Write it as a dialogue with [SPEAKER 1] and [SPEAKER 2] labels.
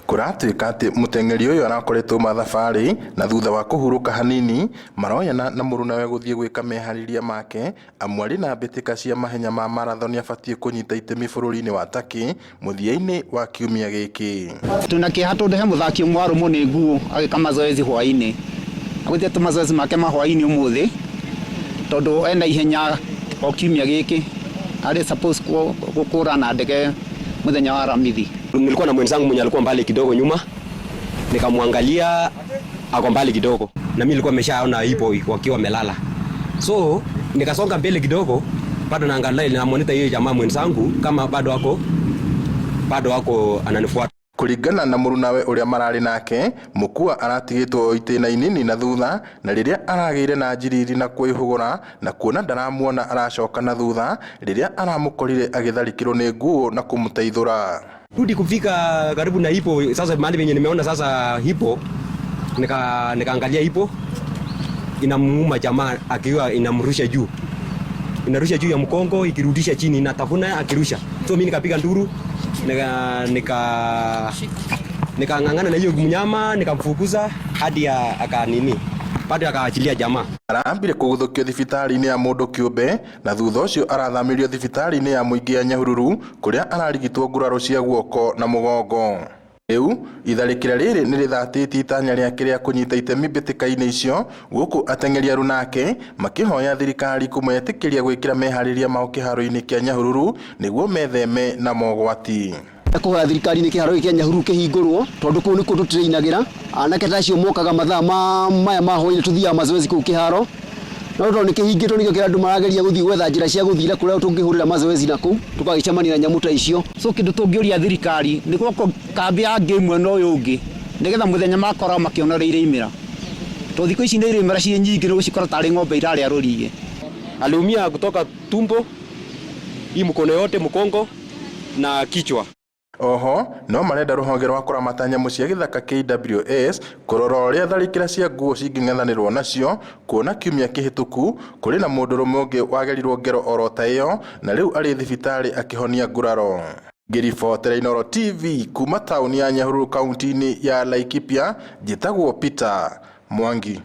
[SPEAKER 1] Kuratuika ati muteng'eri uyu arakoretwo mathabari na thutha wa kuhuruka hanini maroyana na murunawe guthie gwika mehariria make amwari na mbitika cia mahenya ma marathon abatie kunyita itemi bururi-ini wa Turkey muthia-ini wa kiumia giki.
[SPEAKER 2] Tuna kihato ndehe muthaki mwaru muni nguo agika mazoezi hwaini agithie tu mazoezi make ma hwaini umuthi tondu ena ihenya o kiumia giki ari suppose gukura na ndege muthenya wa Aramithi.
[SPEAKER 3] Nilikuwa na mwenzangu mwenye alikuwa mbali kidogo nyuma, nikamwangalia ako mbali kidogo, na mimi nilikuwa nimeshaona ipo wakiwa melala, so nikasonga mbele kidogo, bado naangalia na monitor hiyo jamaa mwenzangu kama bado wako ananifuata.
[SPEAKER 1] Kuringana na murunawe uria marari nake mukua aratigitwo itena inini na thutha, na riria arageire na njiriri na kwihugura na kuona ndaramuona aracoka na thutha riria aramukorire agitharikirwo ni nguo na kumuteithura.
[SPEAKER 3] Rudi kufika karibu na hipo sasa, mahali penye nimeona sasa hipo, nikaangalia hipo inamuuma jamaa akiwa inamrusha juu, inarusha juu ya mkongo ikirudisha chini, inatafuna akirusha. So mimi nikapiga nduru, nikang'ang'ana na hiyo mnyama, nikamfukuza hadi akanini, bado akaachilia jamaa.
[SPEAKER 1] Arambire kuguthukio thibitari-ini ya mundu kiumbe na thutha ucio arathamirio thibitari-ini ya muingi ya Nyahururu kuria ararigitwo nguraro cia guoko na mugongo. Riu itharikira riri ni rithatiti itanya riake ria kunyita itemi mbitika-ini icio, guku ateng'eri aru nake makihoya thirikari kumwetikiria gwikira mehariria mao kiharo-ini kia Nyahururu niguo metheme na mogwati.
[SPEAKER 4] Kuhoya thirikari ni kiharo kia Nyahururu kihingurwo tondu kuu ni kundu turainagira anake tacio mokaga mathaa maya mahoine tuthia mazoezi kuu kiharo no tondu ni kihingitwo nikio kira andu marageria guthii gwetha njira cia guthira kuria tungihurira mazoezi naku tukagicemania na nyamu ta icio. So kindu tungioria thirikari ni gwako kambi ya game mwena uyu ungi nigetha muthenya makora makionereire imira to thiko ici ni imira cie nyingi ni gucikora tari ng'ombe iraria ruriye.
[SPEAKER 3] Aliumia kutoka tumbo, hii mkono yote, mkongo na kichwa.
[SPEAKER 1] Oho no marenda ruhonge rwa kuramata nyamu cia githaka KWS kurora uria tharikira cia nguo cing'ethanirwo nacio, kuona kiumia kihituku kuri na mundurume ungi wagerirwo ngero oro ta iyo na riu ari thibitari akihonia nguraro. Ngiribotera Inooro TV kuma tauni ya Nyahururu kaunti-ini ya Laikipia, njitagwo Peter Mwangi.